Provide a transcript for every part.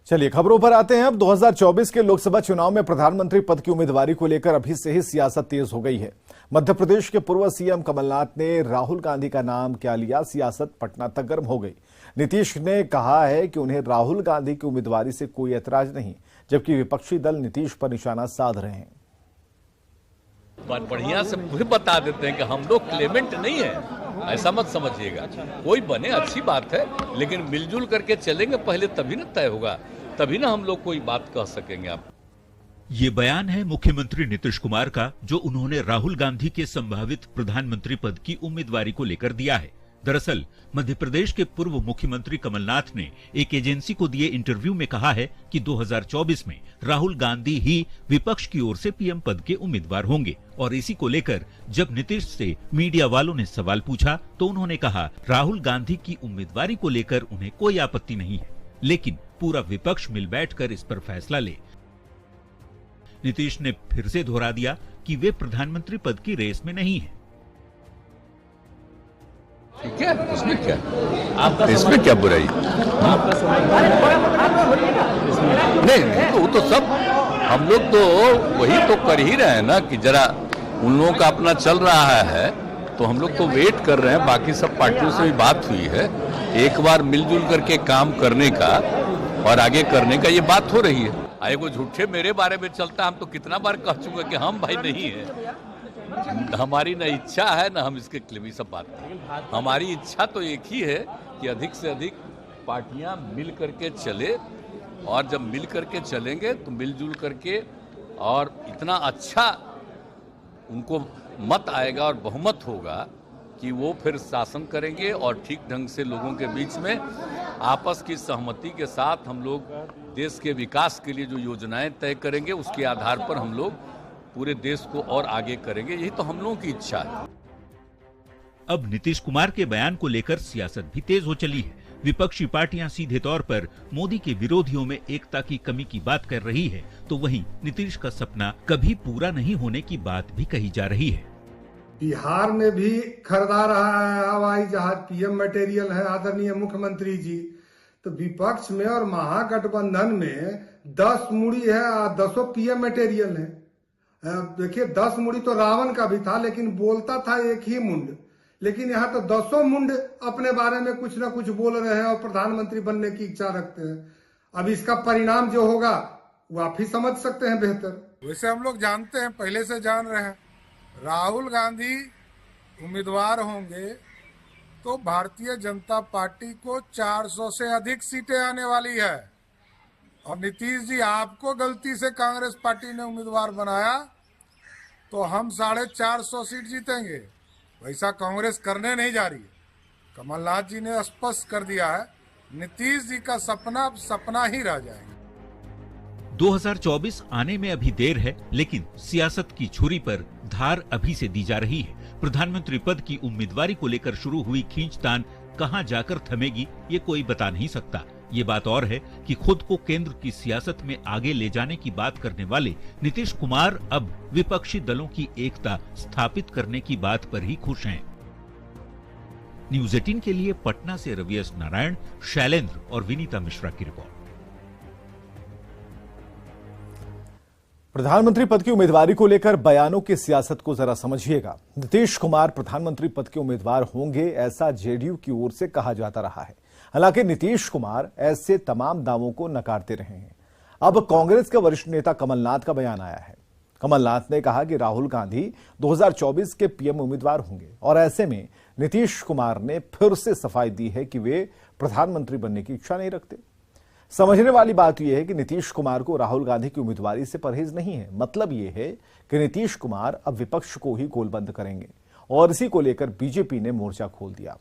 चलिए खबरों पर आते हैं। अब 2024 के लोकसभा चुनाव में प्रधानमंत्री पद की उम्मीदवारी को लेकर अभी से ही सियासत तेज हो गई है। मध्य प्रदेश के पूर्व सीएम कमलनाथ ने राहुल गांधी का नाम क्या लिया, सियासत पटना तक गर्म हो गई। नीतीश ने कहा है कि उन्हें राहुल गांधी की उम्मीदवारी से कोई ऐतराज नहीं, जबकि विपक्षी दल नीतीश पर निशाना साध रहे हैं। बढ़िया से मुझे बता देते हैं कि हम लोग क्लेमेंट नहीं है, ऐसा मत समझिएगा। कोई बने अच्छी बात है, लेकिन मिलजुल करके चलेंगे पहले, तभी ना तय होगा, तभी ना हम लोग कोई बात कह सकेंगे। आप ये बयान है मुख्यमंत्री नीतीश कुमार का, जो उन्होंने राहुल गांधी के संभावित प्रधानमंत्री पद की उम्मीदवारी को लेकर दिया है। दरअसल मध्य प्रदेश के पूर्व मुख्यमंत्री कमलनाथ ने एक एजेंसी को दिए इंटरव्यू में कहा है कि 2024 में राहुल गांधी ही विपक्ष की ओर से पीएम पद के उम्मीदवार होंगे। और इसी को लेकर जब नीतीश से मीडिया वालों ने सवाल पूछा तो उन्होंने कहा राहुल गांधी की उम्मीदवारी को लेकर उन्हें कोई आपत्ति नहीं है, लेकिन पूरा विपक्ष मिल बैठकर इस पर फैसला ले। नीतीश ने फिर से दोहरा दिया कि वे प्रधानमंत्री पद की रेस में नहीं है। ठीक है, इसमें क्या बुराई? नहीं, वो तो सब हम लोग तो वही तो कर ही रहे हैं ना, कि जरा उन लोगों का अपना चल रहा है तो हम लोग तो वेट कर रहे हैं। बाकी सब पार्टियों से भी बात हुई है, एक बार मिलजुल करके काम करने का और आगे करने का ये बात हो रही है। आए वो झूठे मेरे बारे में चलता, हम तो कितना बार कह चुके कि हम भाई नहीं है, हमारी न इच्छा है न हम इसके लिए सब बात है। हमारी इच्छा तो एक ही है कि अधिक से अधिक पार्टियां मिल करके चले, और जब मिल करके चलेंगे तो मिलजुल करके, और इतना अच्छा उनको मत आएगा और बहुमत होगा कि वो फिर शासन करेंगे, और ठीक ढंग से लोगों के बीच में आपस की सहमति के साथ हम लोग देश के विकास के लिए जो योजनाएं तय करेंगे, उसके आधार पर हम लोग पूरे देश को और आगे करेंगे। यही तो हम लोगों की इच्छा है। अब नीतीश कुमार के बयान को लेकर सियासत भी तेज हो चली है। विपक्षी पार्टियां सीधे तौर पर मोदी के विरोधियों में एकता की कमी की बात कर रही है, तो वहीं नीतीश का सपना कभी पूरा नहीं होने की बात भी कही जा रही है। बिहार में भी खरीदा रहा है हवाई जहाज, पीएम मटेरियल है आदरणीय मुख्यमंत्री जी। तो विपक्ष में और महागठबंधन में 10 मुड़ी है और 10 पीएम मटेरियल है। देखिए 10 मुड़ी तो रावण का भी था, लेकिन बोलता था एक ही मुंड, लेकिन यहाँ तो 10 मुंड अपने बारे में कुछ ना कुछ बोल रहे हैं और प्रधानमंत्री बनने की इच्छा रखते हैं। अब इसका परिणाम जो होगा वो आप ही समझ सकते हैं बेहतर। वैसे हम लोग जानते हैं, पहले से जान रहे हैं, राहुल गांधी उम्मीदवार होंगे तो भारतीय जनता पार्टी को 400 से अधिक सीटें आने वाली है। और नीतीश जी, आपको गलती से कांग्रेस पार्टी ने उम्मीदवार बनाया तो हम 450 सीट जीतेंगे। वैसा कांग्रेस करने नहीं जा रही है। कमलनाथ जी ने स्पष्ट कर दिया है, नीतीश जी का सपना सपना ही रह जाएगा। 2024 आने में अभी देर है, लेकिन सियासत की छुरी पर धार अभी से दी जा रही है। प्रधानमंत्री पद की उम्मीदवारी को लेकर शुरू हुई खींचतान कहां जाकर थमेगी, ये कोई बता नहीं सकता। ये बात और है कि खुद को केंद्र की सियासत में आगे ले जाने की बात करने वाले नीतीश कुमार अब विपक्षी दलों की एकता स्थापित करने की बात पर ही खुश हैं। न्यूज़ 18 के लिए पटना से रवियस नारायण, शैलेंद्र और विनीता मिश्रा की रिपोर्ट। प्रधानमंत्री पद की उम्मीदवारी को लेकर बयानों की सियासत को जरा समझिएगा। नीतीश कुमार प्रधानमंत्री पद के उम्मीदवार होंगे, ऐसा जेडीयू की ओर से कहा जाता रहा है। हालांकि नीतीश कुमार ऐसे तमाम दावों को नकारते रहे हैं। अब कांग्रेस के वरिष्ठ नेता कमलनाथ का बयान आया है। कमलनाथ ने कहा कि राहुल गांधी 2024 के पीएम उम्मीदवार होंगे, और ऐसे में नीतीश कुमार ने फिर से सफाई दी है कि वे प्रधानमंत्री बनने की इच्छा नहीं रखते। समझने वाली बात यह है कि नीतीश कुमार को राहुल गांधी की उम्मीदवारी से परहेज नहीं है। मतलब यह है कि नीतीश कुमार अब विपक्ष को ही गोलबंद करेंगे, और इसी को लेकर बीजेपी ने मोर्चा खोल दिया।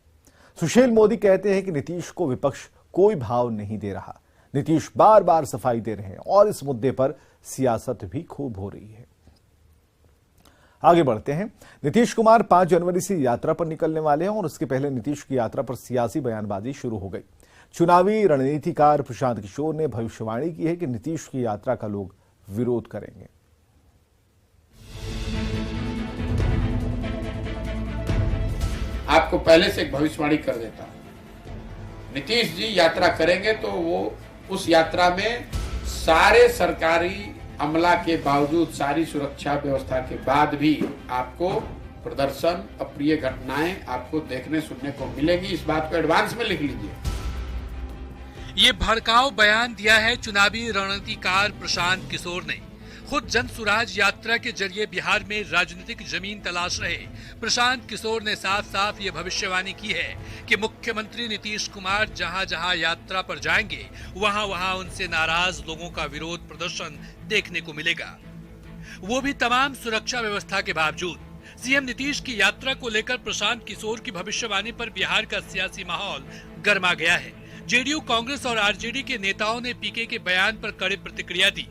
सुशील मोदी कहते हैं कि नीतीश को विपक्ष कोई भाव नहीं दे रहा। नीतीश बार बार सफाई दे रहे हैं, और इस मुद्दे पर सियासत भी खूब हो रही है। आगे बढ़ते हैं। नीतीश कुमार 5 जनवरी से यात्रा पर निकलने वाले हैं, और उसके पहले नीतीश की यात्रा पर सियासी बयानबाजी शुरू हो गई। चुनावी रणनीतिकार प्रशांत किशोर ने भविष्यवाणी की है कि नीतीश की यात्रा का लोग विरोध करेंगे। आपको पहले से एक भविष्यवाणी कर देता हूं, नीतीश जी यात्रा करेंगे तो वो उस यात्रा में सारे सरकारी अमला के बावजूद, सारी सुरक्षा व्यवस्था के बाद भी आपको प्रदर्शन, अप्रिय घटनाएं आपको देखने सुनने को मिलेगी। इस बात को एडवांस में लिख लीजिए। ये भड़काऊ बयान दिया है चुनावी रणनीतिकार प्रशांत किशोर ने। खुद जन सुराज यात्रा के जरिए बिहार में राजनीतिक जमीन तलाश रहे प्रशांत किशोर ने साफ साफ ये भविष्यवाणी की है कि मुख्यमंत्री नीतीश कुमार जहां जहां यात्रा पर जाएंगे वहां वहां उनसे नाराज लोगों का विरोध प्रदर्शन देखने को मिलेगा, वो भी तमाम सुरक्षा व्यवस्था के बावजूद। सीएम नीतीश की यात्रा को लेकर प्रशांत किशोर की भविष्यवाणी पर बिहार का सियासी माहौल गर्मा गया है। जेडीयू, कांग्रेस और आरजेडी के नेताओं ने पीके के बयान पर कड़ी प्रतिक्रिया दी।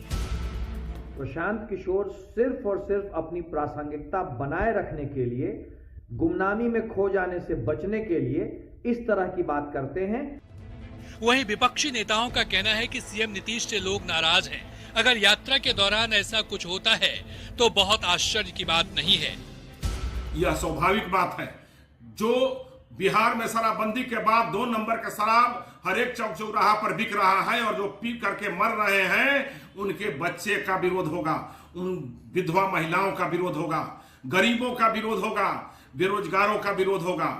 प्रशांत किशोर सिर्फ और सिर्फ अपनी प्रासंगिकता बनाए रखने के लिए, गुमनामी में खो जाने से बचने के लिए इस तरह की बात करते हैं। वहीं विपक्षी नेताओं का कहना है कि सीएम नीतीश से लोग नाराज हैं। अगर यात्रा के दौरान ऐसा कुछ होता है तो बहुत आश्चर्य की बात नहीं है। यह स्वाभाविक बात है। जो बिहार में शराबबंदी के बाद 2 नंबर का शराब हर एक चौक चौराहा पर बिक रहा है और जो पी करके मर रहे हैं उनके बच्चे का विरोध होगा, उन विधवा महिलाओं का विरोध होगा, गरीबों का विरोध होगा, बेरोजगारों का विरोध होगा,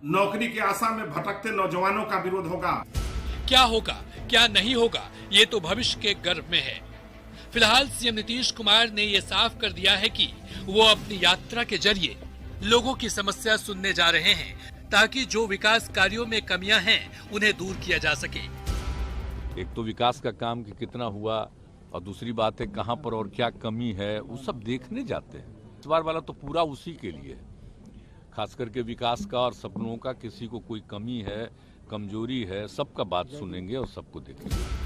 नौकरी की आशा में भटकते नौजवानों का विरोध होगा। क्या होगा क्या नहीं होगा ये तो भविष्य के गर्भ में है। फिलहाल सीएम नीतीश कुमार ने ये साफ कर दिया है कि वो अपनी यात्रा के जरिए लोगों की समस्या सुनने जा रहे हैं ताकि जो विकास कार्यों में कमियां हैं उन्हें दूर किया जा सके। एक तो विकास का काम कि कितना हुआ और दूसरी बात है कहां पर और क्या कमी है, वो सब देखने जाते हैं। इस बार वाला तो पूरा उसी के लिए, खास करके विकास का और सपनों का। किसी को कोई कमी है, कमजोरी है, सबका बात सुनेंगे और सबको देखेंगे।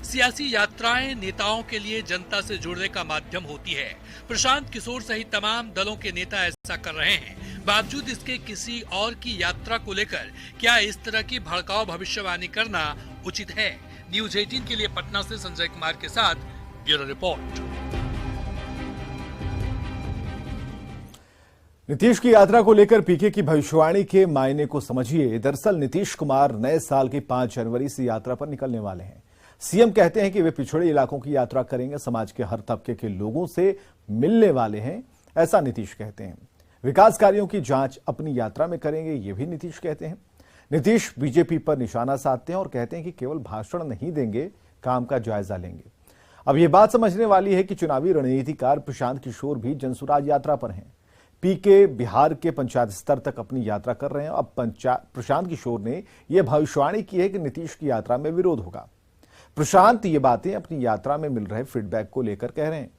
सियासी यात्राएं नेताओं के लिए जनता से जुड़ने का माध्यम होती है। प्रशांत किशोर सहित तमाम दलों के नेता ऐसा कर रहे हैं। बावजूद इसके किसी और की यात्रा को लेकर क्या इस तरह की भड़काऊ भविष्यवाणी करना उचित है? न्यूज 18 के लिए पटना से संजय कुमार के साथ ब्यूरो रिपोर्ट। नीतीश की यात्रा को लेकर पीके की भविष्यवाणी के मायने को समझिए। दरअसल नीतीश कुमार नए साल की 5 जनवरी से यात्रा पर निकलने वाले हैं। सीएम कहते हैं कि वे पिछड़े इलाकों की यात्रा करेंगे, समाज के हर तबके के लोगों से मिलने वाले हैं, ऐसा नीतीश कहते हैं। विकास कार्यों की जांच अपनी यात्रा में करेंगे, ये भी नीतीश कहते हैं। नीतीश बीजेपी पर निशाना साधते हैं और कहते हैं कि केवल भाषण नहीं देंगे, काम का जायजा लेंगे। अब ये बात समझने वाली है कि चुनावी रणनीतिकार प्रशांत किशोर भी जनसुराज यात्रा पर हैं। पीके बिहार के पंचायत स्तर तक अपनी यात्रा कर रहे हैं। अब प्रशांत किशोर ने यह भविष्यवाणी की है कि नीतीश की यात्रा में विरोध होगा। प्रशांत ये बातें अपनी यात्रा में मिल रहे फीडबैक को लेकर कह रहे हैं।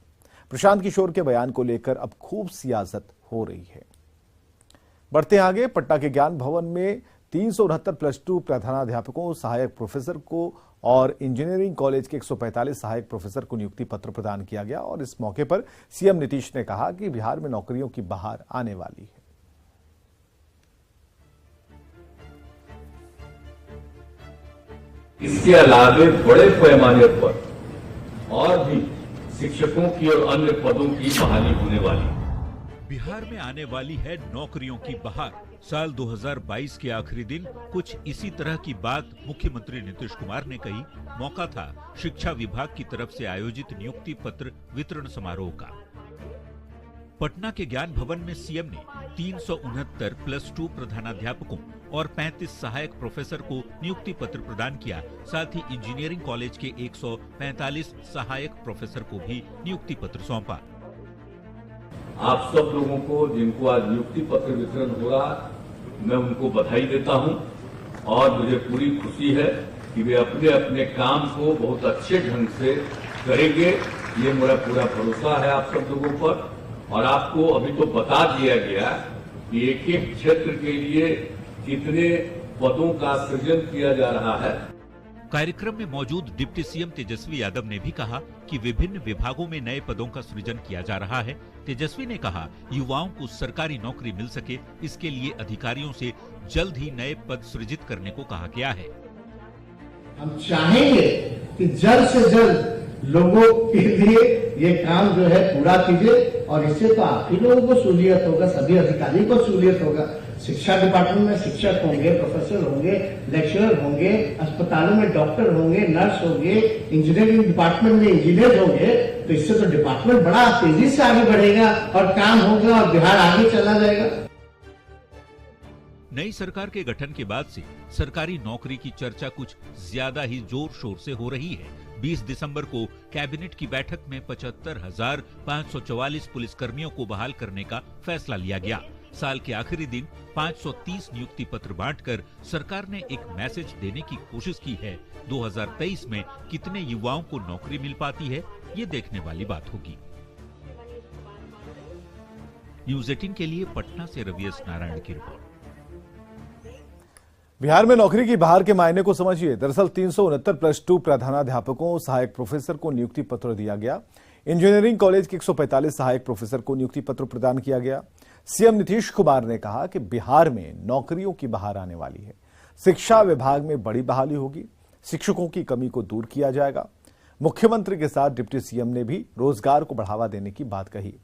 प्रशांत किशोर के बयान को लेकर अब खूब सियासत हो रही है। बढ़ते आगे, पटना के ज्ञान भवन में 369 +2 प्रधानाध्यापकों, सहायक प्रोफेसर को और इंजीनियरिंग कॉलेज के 145 सहायक प्रोफेसर को नियुक्ति पत्र प्रदान किया गया और इस मौके पर सीएम नीतीश ने कहा कि बिहार में नौकरियों की बहार आने वाली है। इसके अलावे बड़े पैमाने पर और भी शिक्षकों की और अन्य पदों की बहाली होने वाली। बिहार में आने वाली है नौकरियों की बहार। साल 2022 के आखिरी दिन कुछ इसी तरह की बात मुख्यमंत्री नीतीश कुमार ने कही। मौका था शिक्षा विभाग की तरफ से आयोजित नियुक्ति पत्र वितरण समारोह का। पटना के ज्ञान भवन में सीएम ने 369 +2 प्रधानाध्यापकों और 35 सहायक प्रोफेसर को नियुक्ति पत्र प्रदान किया। साथ ही इंजीनियरिंग कॉलेज के 145 सहायक प्रोफेसर को भी नियुक्ति पत्र सौंपा। आप सब लोगों को जिनको आज नियुक्ति पत्र वितरण हो रहा, मैं उनको बधाई देता हूं और मुझे पूरी खुशी है कि वे अपने अपने काम को बहुत अच्छे ढंग से करेंगे। ये मेरा पूरा भरोसा है आप सब लोगों पर। और आपको अभी तो बता दिया गया कि एक एक क्षेत्र के लिए कितने पदों का सृजन किया जा रहा है। कार्यक्रम में मौजूद डिप्टी सीएम तेजस्वी यादव ने भी कहा कि विभिन्न विभागों में नए पदों का सृजन किया जा रहा है। तेजस्वी ने कहा, युवाओं को सरकारी नौकरी मिल सके, इसके लिए अधिकारियों से जल्द ही नए पद सृजित करने को कहा गया है। हम चाहेंगे कि जल्द से जल्द लोगों के लिए ये काम जो है पूरा कीजिए और इससे तो आप ही लोगों को सहूलियत होगा, सभी अधिकारी को सहूलियत होगा। शिक्षा डिपार्टमेंट में शिक्षक होंगे, प्रोफेसर होंगे, लेक्चरर होंगे, अस्पतालों में डॉक्टर होंगे, नर्स होंगे, इंजीनियरिंग डिपार्टमेंट में इंजीनियर होंगे, तो इससे तो डिपार्टमेंट बड़ा तेजी से आगे बढ़ेगा और काम होगा और बिहार आगे चला जाएगा। नई सरकार के गठन के बाद से सरकारी नौकरी की चर्चा कुछ ज्यादा ही जोर शोर से हो रही है। 20 दिसंबर को कैबिनेट की बैठक में 75,544 पुलिसकर्मियों को बहाल करने का फैसला लिया गया। साल के आखिरी दिन 530 नियुक्ति पत्र बांटकर सरकार ने एक मैसेज देने की कोशिश की है। 2023 में कितने युवाओं को नौकरी मिल पाती है, ये देखने वाली बात होगी। न्यूज़ 18 के लिए पटना से रवि एस नारायण की रिपोर्ट। बिहार में नौकरी की बहार के मायने को समझिए। दरअसल 369 +2 प्रधानाध्यापकों, सहायक प्रोफेसर को नियुक्ति पत्र दिया गया। इंजीनियरिंग कॉलेज के 145 सहायक प्रोफेसर को नियुक्ति पत्र प्रदान किया गया। सीएम नीतीश कुमार ने कहा कि बिहार में नौकरियों की बहार आने वाली है। शिक्षा विभाग में बड़ी बहाली होगी, शिक्षकों की कमी को दूर किया जाएगा। मुख्यमंत्री के साथ डिप्टी सीएम ने भी रोजगार को बढ़ावा देने की बात कही।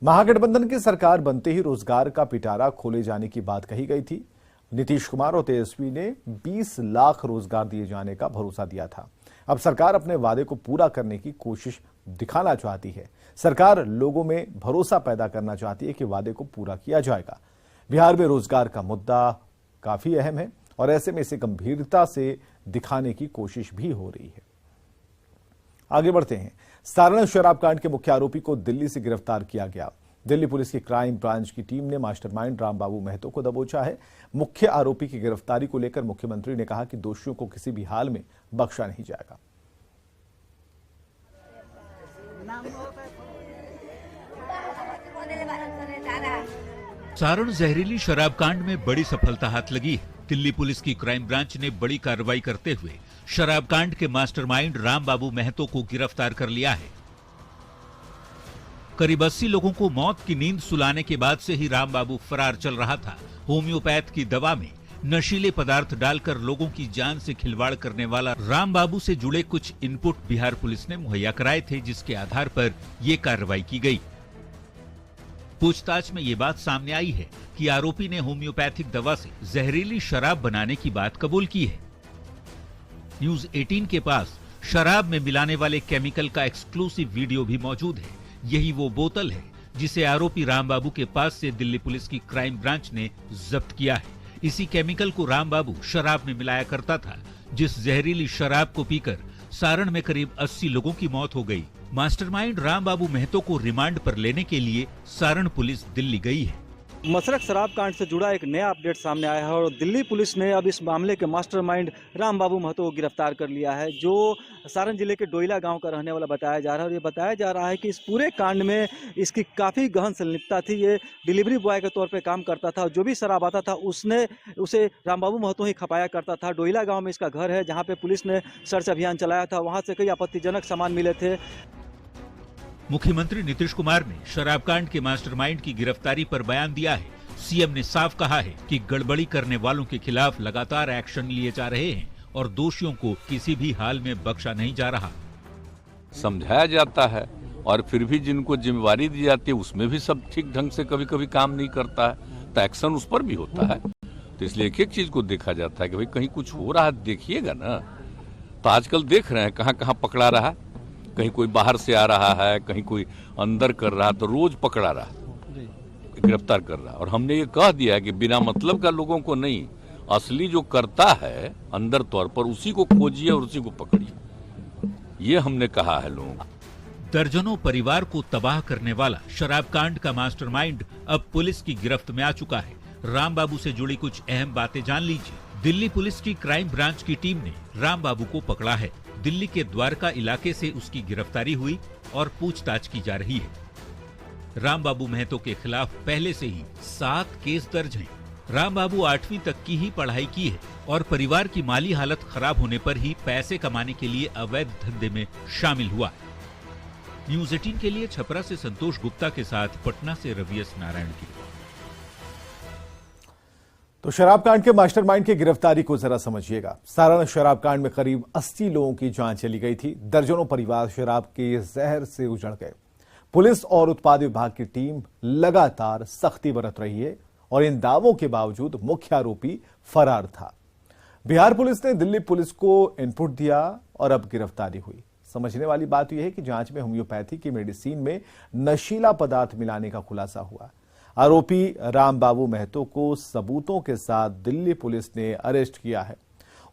महागठबंधन की सरकार बनते ही रोजगार का पिटारा खोले जाने की बात कही गई थी। नीतीश कुमार और तेजस्वी ने 20 लाख रोजगार दिए जाने का भरोसा दिया था। अब सरकार अपने वादे को पूरा करने की कोशिश दिखाना चाहती है। सरकार लोगों में भरोसा पैदा करना चाहती है कि वादे को पूरा किया जाएगा। बिहार में रोजगार का मुद्दा काफी अहम है और ऐसे में इसे गंभीरता से दिखाने की कोशिश भी हो रही है। आगे बढ़ते हैं। सारण शराब कांड के मुख्य आरोपी को दिल्ली से गिरफ्तार किया गया। दिल्ली पुलिस की क्राइम ब्रांच की टीम ने मास्टरमाइंड रामबाबू महतो को दबोचा है। मुख्य आरोपी की गिरफ्तारी को लेकर मुख्यमंत्री ने कहा कि दोषियों को किसी भी हाल में बख्शा नहीं जाएगा। सारण जहरीली शराब कांड में बड़ी सफलता हाथ लगी है। दिल्ली पुलिस की क्राइम ब्रांच ने बड़ी कार्रवाई करते हुए शराब कांड के मास्टरमाइंड रामबाबू महतो को गिरफ्तार कर लिया है। करीब 80 लोगों को मौत की नींद सुलाने के बाद से ही रामबाबू फरार चल रहा था। होम्योपैथ की दवा में नशीले पदार्थ डालकर लोगों की जान से खिलवाड़ करने वाला रामबाबू से जुड़े कुछ इनपुट बिहार पुलिस ने मुहैया कराए थे, जिसके आधार पर ये कार्रवाई की गई। पूछताछ में ये बात सामने आई है कि आरोपी ने होम्योपैथिक दवा से जहरीली शराब बनाने की बात कबूल की है। न्यूज़ 18 के पास शराब में मिलाने वाले केमिकल का एक्सक्लूसिव वीडियो भी मौजूद है। यही वो बोतल है जिसे आरोपी रामबाबू के पास से दिल्ली पुलिस की क्राइम ब्रांच ने जब्त किया है। इसी केमिकल को रामबाबू शराब में मिलाया करता था, जिस जहरीली शराब को पीकर सारण में करीब 80 लोगों की मौत हो गई। मास्टरमाइंड रामबाबू महतो को रिमांड पर लेने के लिए सारण पुलिस दिल्ली गई है। मसरख शराब कांड से जुड़ा एक नया अपडेट सामने आया है और दिल्ली पुलिस ने अब इस मामले के मास्टरमाइंड रामबाबू महतो को गिरफ्तार कर लिया है, जो सारण जिले के डोइला गांव का रहने वाला बताया जा रहा है। और ये बताया जा रहा है कि इस पूरे कांड में इसकी काफ़ी गहन संलिप्तता थी। ये डिलीवरी बॉय के तौर पे काम करता था। जो भी शराब आता था उसे रामबाबू महतो ही खपाया करता था। डोइला गाँव में इसका घर है, जहाँ पे पुलिस ने सर्च अभियान चलाया था। वहाँ से कई आपत्तिजनक सामान मिले थे। मुख्यमंत्री नीतीश कुमार ने शराब कांड के मास्टरमाइंड की गिरफ्तारी पर बयान दिया है। सीएम ने साफ कहा है कि गड़बड़ी करने वालों के खिलाफ लगातार एक्शन लिए जा रहे हैं और दोषियों को किसी भी हाल में बख्शा नहीं जा रहा। समझाया जाता है और फिर भी जिनको जिम्मेवारी दी जाती है उसमें भी सब ठीक ढंग से कभी कभी काम नहीं करता है, तो एक्शन उस पर भी होता है। तो इसलिए एक एक चीज को देखा जाता है कि भाई कहीं कुछ हो रहा है, देखिएगा ना। तो आजकल देख रहे हैं कहाँ कहाँ पकड़ा रहा, कहीं कोई बाहर से आ रहा है, कहीं कोई अंदर कर रहा, तो रोज पकड़ा रहा, गिरफ्तार कर रहा। और हमने ये कह दिया कि बिना मतलब का लोगों को नहीं, असली जो करता है अंदर तौर पर उसी को खोजिए और उसी को पकड़िए, ये हमने कहा है लोगों को। दर्जनों परिवार को तबाह करने वाला शराब कांड का मास्टरमाइंड अब पुलिस की गिरफ्त में आ चुका है। रामबाबू से जुड़ी कुछ अहम बातें जान लीजिए। दिल्ली पुलिस की क्राइम ब्रांच की टीम ने रामबाबू को पकड़ा है। दिल्ली के द्वारका इलाके से उसकी गिरफ्तारी हुई और पूछताछ की जा रही है। रामबाबू महतो के खिलाफ पहले से ही 7 केस दर्ज हैं। रामबाबू 8वीं तक की ही पढ़ाई की है और परिवार की माली हालत खराब होने पर ही पैसे कमाने के लिए अवैध धंधे में शामिल हुआ। न्यूज़ 18 के लिए छपरा से संतोष गुप्ता के साथ पटना से रवि एस नारायण की। तो शराब कांड के मास्टरमाइंड की गिरफ्तारी को जरा समझिएगा। सारण शराब कांड में करीब 80 लोगों की जान चली गई थी। दर्जनों परिवार शराब के जहर से उजड़ गए। पुलिस और उत्पाद विभाग की टीम लगातार सख्ती बरत रही है और इन दावों के बावजूद मुख्य आरोपी फरार था। बिहार पुलिस ने दिल्ली पुलिस को इनपुट दिया और अब गिरफ्तारी हुई। समझने वाली बात यह है कि जांच में होम्योपैथी की मेडिसिन में नशीला पदार्थ मिलाने का खुलासा हुआ। आरोपी रामबाबू महतो को सबूतों के साथ दिल्ली पुलिस ने अरेस्ट किया है।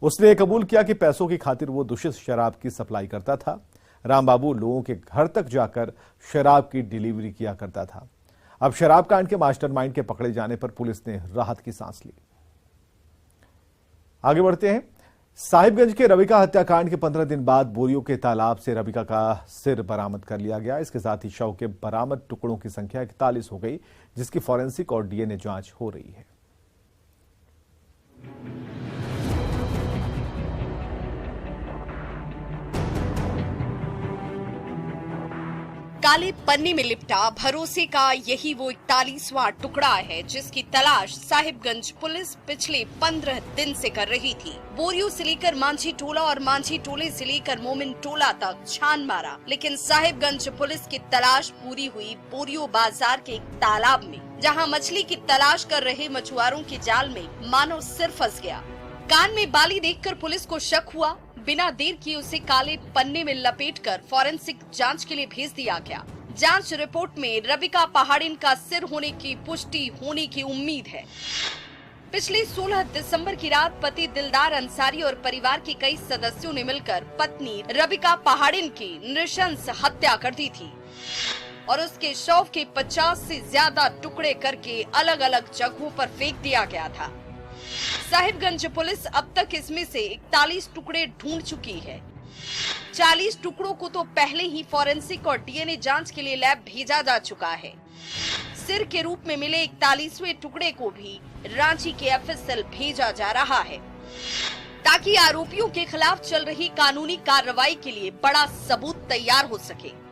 उसने कबूल किया कि पैसों की खातिर वो दूषित शराब की सप्लाई करता था। रामबाबू लोगों के घर तक जाकर शराब की डिलीवरी किया करता था। अब शराब कांड के मास्टरमाइंड के पकड़े जाने पर पुलिस ने राहत की सांस ली। आगे बढ़ते हैं। साहिबगंज के रविका हत्याकांड के 15 दिन बाद बोरियों के तालाब से रविका का सिर बरामद कर लिया गया। इसके साथ ही शव के बरामद टुकड़ों की संख्या 41 हो गई, जिसकी फॉरेंसिक और डीएनए जांच हो रही है। काले पन्ने में लिपटा भरोसे का यही वो 41वां टुकड़ा है जिसकी तलाश साहिबगंज पुलिस पिछले 15 दिन से कर रही थी। बोरियों से लेकर मांझी टोला और मांझी टोले से लेकर मोमिन टोला तक छान मारा, लेकिन साहिबगंज पुलिस की तलाश पूरी हुई बोरियो बाजार के एक तालाब में, जहां मछली की तलाश कर रहे मछुआरों के जाल में मानो सिर फंस गया। कान में बाली देखकर पुलिस को शक हुआ। बिना देर किए उसे काले पन्ने में लपेटकर फॉरेंसिक जांच के लिए भेज दिया गया। जांच रिपोर्ट में रविका पहाड़िन का सिर होने की पुष्टि होने की उम्मीद है। पिछले 16 दिसंबर की रात पति दिलदार अंसारी और परिवार के कई सदस्यों ने मिलकर पत्नी रविका पहाड़िन की नृशंस हत्या कर दी थी और उसके शव के 50 से ज्यादा टुकड़े करके अलग अलग जगहों पर फेंक दिया गया था। साहिबगंज पुलिस अब तक इसमें से 41 टुकड़े ढूंढ चुकी है। 40 टुकड़ों को तो पहले ही फॉरेंसिक और डीएनए जांच के लिए लैब भेजा जा चुका है। सिर के रूप में मिले 41वें टुकड़े को भी रांची के एफएसएल भेजा जा रहा है, ताकि आरोपियों के खिलाफ चल रही कानूनी कार्रवाई के लिए बड़ा सबूत तैयार हो सके।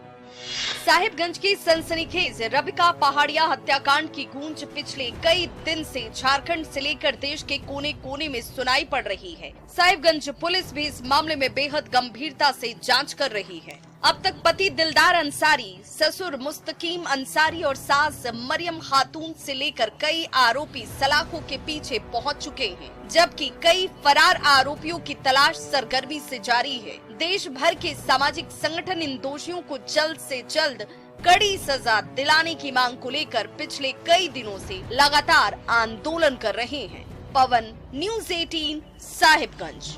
साहिबगंज की सनसनीखेज रविका पहाड़िया हत्याकांड की गूंज पिछले कई दिन से झारखंड से लेकर देश के कोने कोने में सुनाई पड़ रही है। साहिबगंज पुलिस भी इस मामले में बेहद गंभीरता से जांच कर रही है। अब तक पति दिलदार अंसारी, ससुर मुस्तकीम अंसारी और सास मरियम खातून से लेकर कई आरोपी सलाखों के पीछे पहुंच चुके हैं, जबकि कई फरार आरोपियों की तलाश सरगर्मी से जारी है। देश भर के सामाजिक संगठन इन दोषियों को जल्द से जल्द कड़ी सजा दिलाने की मांग को लेकर पिछले कई दिनों से लगातार आंदोलन कर रहे हैं। पवन, न्यूज़ 18, साहिबगंज।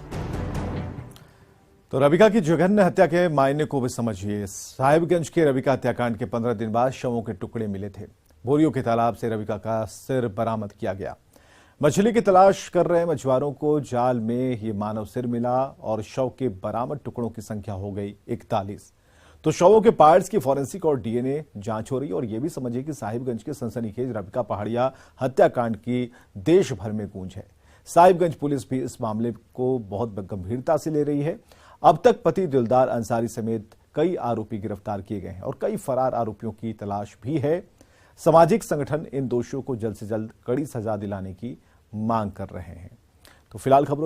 तो रविका की जघन्य हत्या के मायने को भी समझिए। साहिबगंज के रविका हत्याकांड के 15 दिन बाद शवों के टुकड़े मिले थे। बोरियों के तालाब से रविका का सिर बरामद किया गया। मछली की तलाश कर रहे मछुआरों को जाल में ये मानव सिर मिला और शव के बरामद टुकड़ों की संख्या हो गई 41। तो शवों के पार्ट्स की फॉरेंसिक और डीएनए जांच हो रही है। और यह भी समझिए कि साहिबगंज के सनसनीखेज रविका पहाड़िया हत्याकांड की देश भर में गूंज है। साहिबगंज पुलिस भी इस मामले को बहुत गंभीरता से ले रही है। अब तक पति दिलदार अंसारी समेत कई आरोपी गिरफ्तार किए गए हैं और कई फरार आरोपियों की तलाश भी है। सामाजिक संगठन इन दोषियों को जल्द से जल्द कड़ी सजा दिलाने की मांग कर रहे हैं। तो फिलहाल खबरों